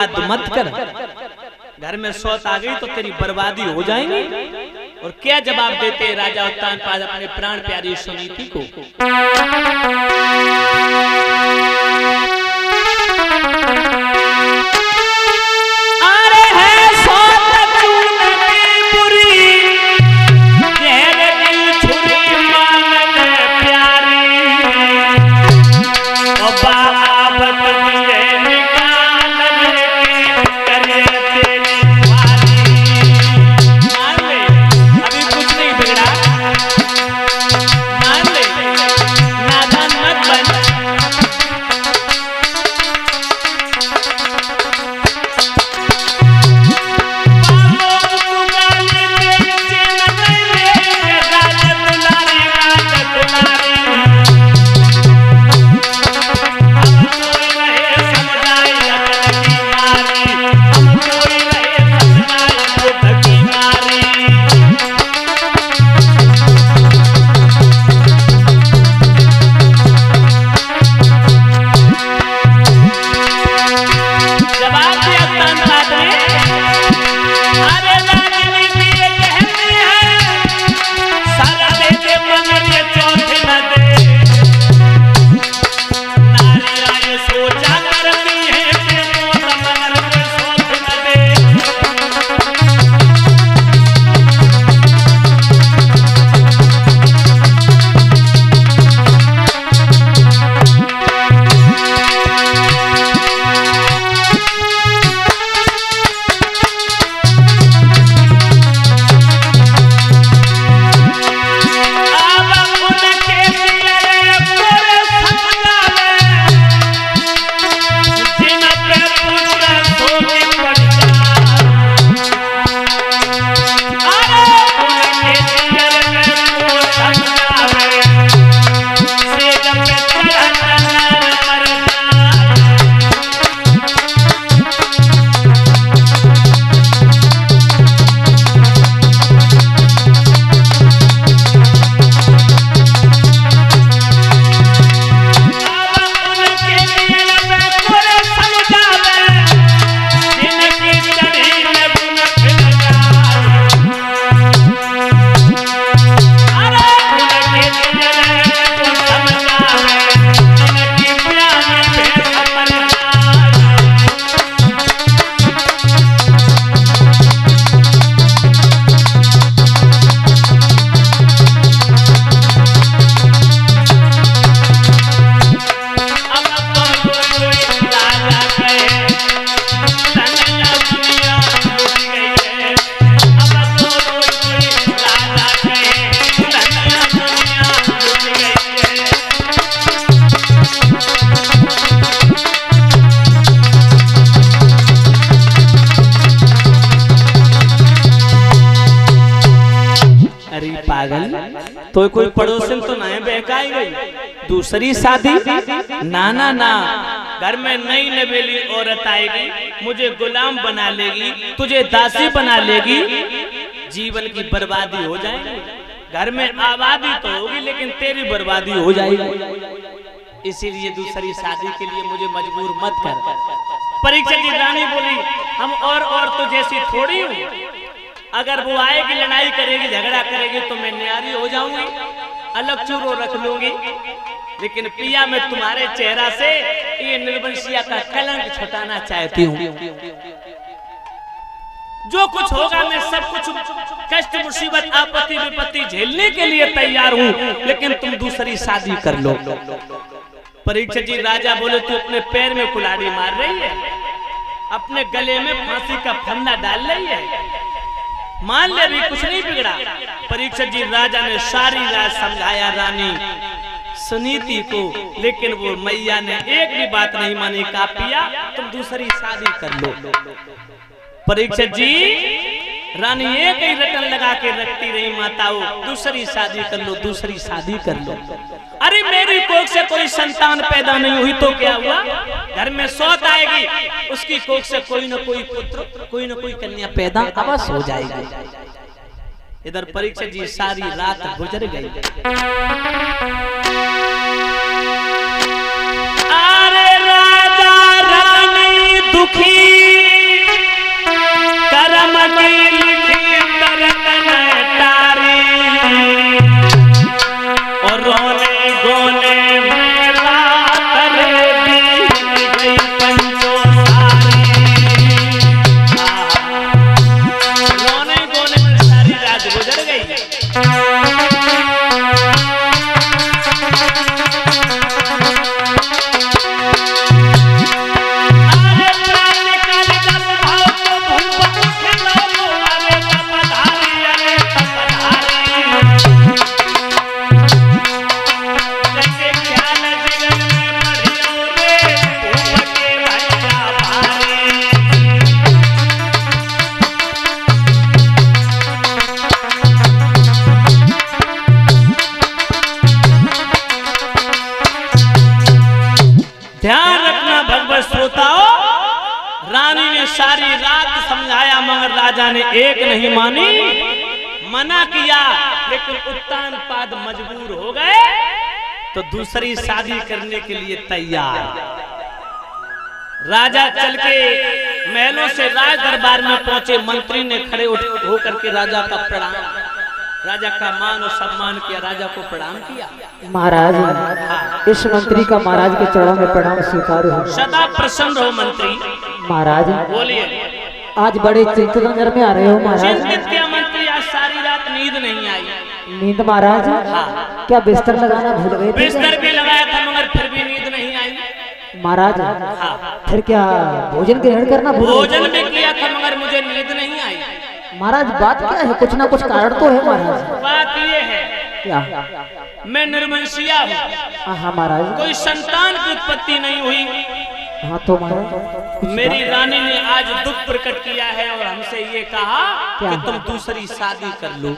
बात मत कर, घर में सौत आ गई तो तेरी बर्बादी हो जाएगी। और क्या जवाब देते राजा उत्तानपाद अपने प्राण प्यारी सुनीति को? अरे है सौत चूनती बुरी, गहरे दिल छुरी मांगने प्यारी, और बाबत दिए निकालने की करे तेरी वारी। मान ले अभी कुछ नहीं बिगड़ा, मान ले, नादान मत बन। तो कोई पड़ोसन तो नहीं बहकाई गई, दूसरी शादी ना ना ना, घर में नई नवेली औरत आएगी, मुझे गुलाम बना लेगी, तुझे दासी बना लेगी, जीवन की बर्बादी हो जाएगी। घर में आबादी तो होगी लेकिन तेरी बर्बादी हो जाएगी। इसीलिए दूसरी शादी के लिए मुझे मजबूर मत कर। परीक्षा की रानी बोली हम और औरतों जैसी थोड़ी हूँ, अगर वो आएगी लड़ाई करेगी झगड़ा करेगी तो मैं न्यारी हो जाऊंगी, अलग चूरो रख लूंगी, लेकिन पिया मैं तुम्हारे चेहरा से ये निर्वंशिया का कलंक छुटाना चाहती हूँ। जो कुछ होगा मैं सब कुछ कष्ट मुसीबत आपत्ति विपत्ति झेलने के लिए तैयार हूँ, लेकिन तुम दूसरी शादी कर लो। परीक्षित जी राजा बोले तू अपने पैर में कुल्हाड़ी मार रही है, अपने गले में फांसी का फंदा डाल रही है, मान ले भी कुछ नहीं बिगड़ा। परीक्षित जी राजा ने सारी रात समझाया रानी सुनीति को, लेकिन वो मैया ने एक भी बात नहीं मानी। कहा पिया तुम दूसरी शादी कर लो। परीक्षित जी रानी एक ही रटन लगा के रखती रही, माताओं दूसरी शादी कर लो, दूसरी शादी कर लो। अरे मेरी कोख से कोई संतान पैदा नहीं हुई तो क्या हुआ, घर में सौत आएगी, उसकी कोख से कोई न कोई पुत्र कोई न कोई कन्या पैदा अवश्य हो जाएगी। इधर परीक्षित जी सारी रात गुजर गई। अरे राजा रानी दुखी ने सारी रात समझाया मगर राजा ने एक नहीं मानी, मना किया, लेकिन उत्तानपाद मजबूर हो गए तो दूसरी शादी करने के लिए तैयार। राजा चल के महलों से राज दरबार में पहुंचे। मंत्री ने खड़े होकर के राजा का प्रणाम, राजा का मान और सम्मान किया, राजा को प्रणाम किया। महाराज, इस मंत्री का महाराज के चरणों में प्रणाम स्वीकार हो। सदा प्रसन्न रहो मंत्री। महाराज बोलिए। आज बड़े चिंतित नजर में आ रहे हो महाराज। चिंतित क्या मंत्री, आज सारी रात नींद नहीं आई। नींद महाराज? हाँ। क्या बिस्तर लगाना भूल गए थे? बिस्तर भी लगाया था मगर फिर भी नींद नहीं आई महाराज। हाँ। फिर क्या भोजन ग्रहण करना भूल गए? भोजन भी किया था मगर मुझे नींद नहीं आई। महाराज बात क्या है? कुछ ना कुछ कारण तो है महाराज। बात ये है, क्या? मैं निर्वंशिया हूँ। हाँ महाराज। कोई संतान की उत्पत्ति नहीं हुई। हाँ तो महाराज मेरी रानी ने आज दुख प्रकट किया है और हमसे ये कहा क्या? कि तुम दूसरी शादी कर लो।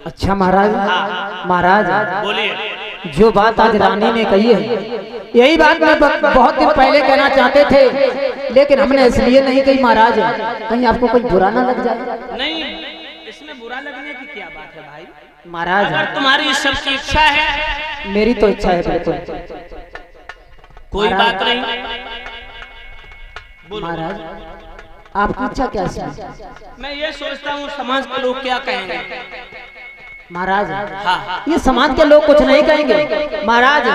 अच्छा महाराज। हाँ। महाराज बोलिए। जो बात आज रानी ने कही है, यही बात मैं बहुत दिन पहले कहना चाहते थे, लेकिन हमने इसलिए नहीं कही महाराज, कहीं आपको कोई बुरा ना लग जाए। नहीं, इसमें बुरा लगने की क्या बात है भाई। महाराज अगर तुम्हारी सबकी इच्छा है। मेरी तो इच्छा है बिल्कुल। कोई बात नहीं। महाराज आपकी इच्छा क्या है? मैं ये सोचता हूँ समाज के लोग क्या कहेंगे। महाराज हाँ। ये समाज के लोग कुछ नहीं कहेंगे महाराज,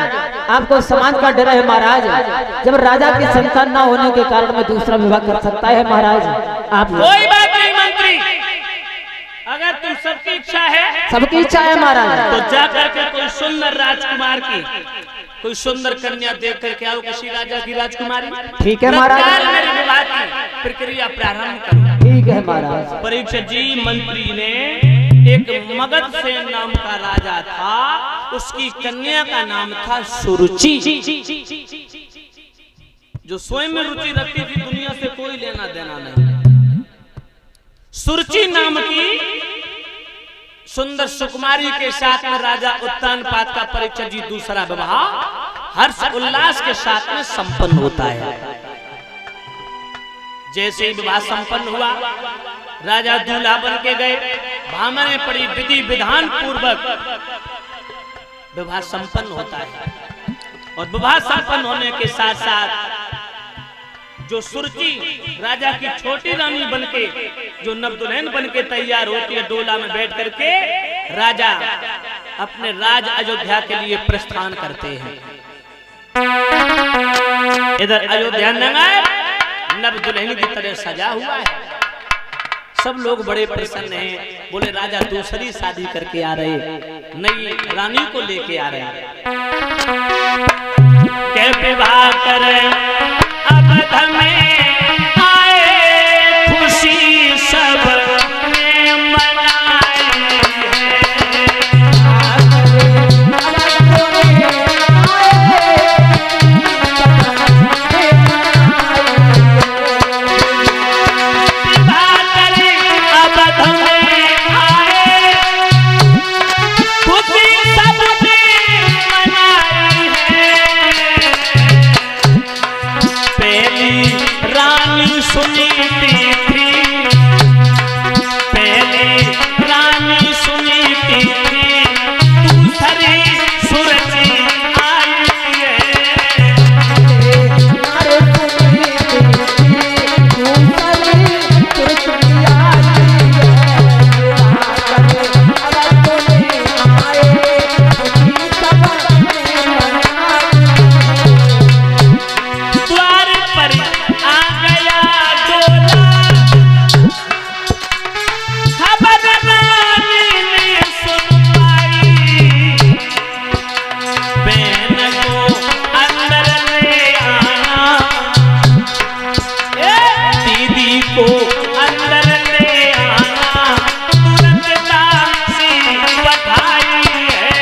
आपको समाज का डर है महाराज। जब राजा की संतान ना होने के कारण में दूसरा विवाह कर सकता है महाराज। आप कोई बात नहीं मंत्री, अगर तुम सबकी इच्छा है, सबकी इच्छा है महाराज, तो जा करके कोई सुंदर राजकुमार की, कोई सुंदर कन्या देख करके आओ, किसी राजा की राजकुमारी। ठीक है महाराज। मेरे विवाह की प्रक्रिया प्रारंभ करो। ठीक है महाराज। परीक्षित जी, मंत्री ने एक मगध से नाम का राजा था, उसकी कन्या का नाम था सुरुचि, जो स्वयं में रुचि रखती थी, दुनिया से कोई लेना देना नहीं। सुरुचि नाम की सुंदर सुकुमारी के साथ में राजा उत्तानपाद का परीक्षित जी दूसरा विवाह हर्ष उल्लास के साथ में संपन्न होता है। जैसे ही विवाह संपन्न हुआ, राजा दूल्हा बन के गए, भामने पड़ी, विधि विधान पूर्वक विवाह संपन्न होता है। और विवाह संपन्न होने के साथ साथ जो सुरुचि राजा की छोटी रानी बनके, जो नवदुल्हन बनके तैयार होती है, डोला में बैठ करके राजा अपने राज अयोध्या के लिए प्रस्थान करते हैं। इधर अयोध्या नगर नवदुल्हन की तरह सजा हुआ है। सब लोग बड़े प्रसन्न हैं। बोले राजा दूसरी शादी करके आ रहे, नई रानी को लेके आ रहे। क्या विवाह करें अब हमें आए, खुशी सब ने मनाई है। विवाह करें अब हमें आए, खुशी सब ने मनाई है। पहली रानी सुनीति थी, पहली रानी सुनीति थी, दूसरी सुरुचि आई है। द्वार पर आ गया डोला, खबर रानी ने सुन पाई, बहन को अंदर ले आना, दीदी को अंदर ले आना, तुरंत तासी बधाई है।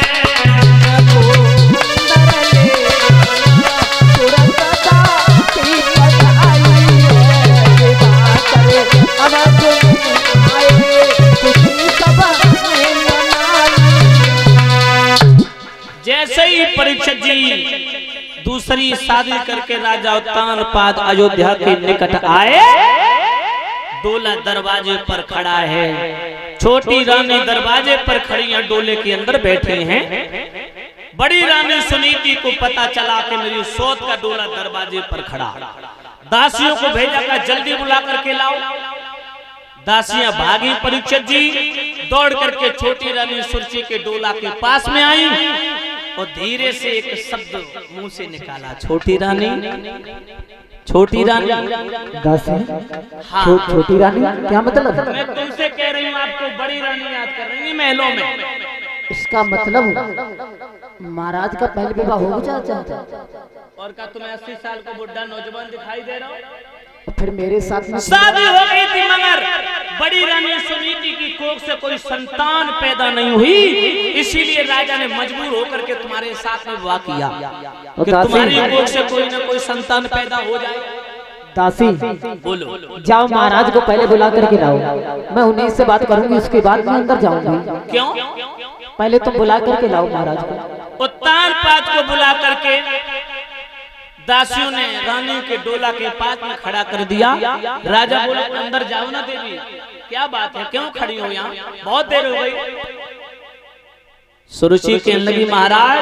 जैसे ही परीक्षित जी दूसरी शादी करके राजा उत्तानपाद अयोध्या के निकट आए, डोला दरवाजे पर खड़ा है। छोटी रानी दरवाजे पर खड़ी है, डोले के अंदर बैठी हैं। बड़ी रानी सुनीति को पता चला कि मेरी सौत का डोला दरवाजे पर खड़ा। दासियों को भेजा कर जल्दी बुला करके लाओ। दासियां भागी। परीक्षित जी दौड़ करके छोटी रानी सुरची के डोला के पास में आई और धीरे से एक शब्द मुंह से निकाला, छोटी रानी, छोटी रानी। दासी? हाँ। छोटी रानी क्या मतलब? मैं तुमसे कह रही हूँ, आपको बड़ी रानी याद कर रही है महलों में। इसका मतलब महाराज का पहले विवाह हो गया। और क्या तुम्हें 80 साल को बुढ़ा नौजवान दिखाई दे रहा हो? फिर मेरे साथ में शादी हो गई थी, मगर बड़ी रानी सुनीति की कोख से कोई संतान पैदा नहीं हुई, इसीलिए राजा ने मजबूर होकर के तुम्हारे साथ में विवाह किया कि तुम्हारी कोख से कोई ना कोई संतान पैदा हो जाए। दासी बोलो। जाओ महाराज को पहले बुला करके लाओ, मैं उन्हीं से बात करूंगी, उसके बाद मैं अंदर जाऊंगी। क्यों? पहले तुम बुला करके लाओ महाराज को। उत्तान पात को बुला करके दासियों ने रानी के डोला के पास में खड़ा कर दिया। राजा बोला, अंदर जाओ ना देवी। क्या बात है, क्यों खड़ी हो यहाँ, बहुत देर हो गई। सुरुचि कहने लगी, महाराज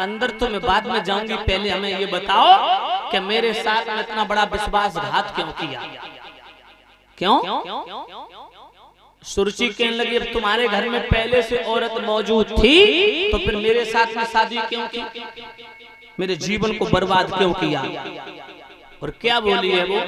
अंदर तो मैं बाद में जाऊंगी, पहले हमें ये बताओ कि मेरे साथ में इतना बड़ा विश्वासघात क्यों किया? क्यों? सुरुचि कहने लगी, अब तुम्हारे घर में पहले से औरत मौजूद थी तो फिर मेरे साथ में शादी क्यों की? मेरे जीवन को बर्बाद क्यों किया? और क्या बोली है वो?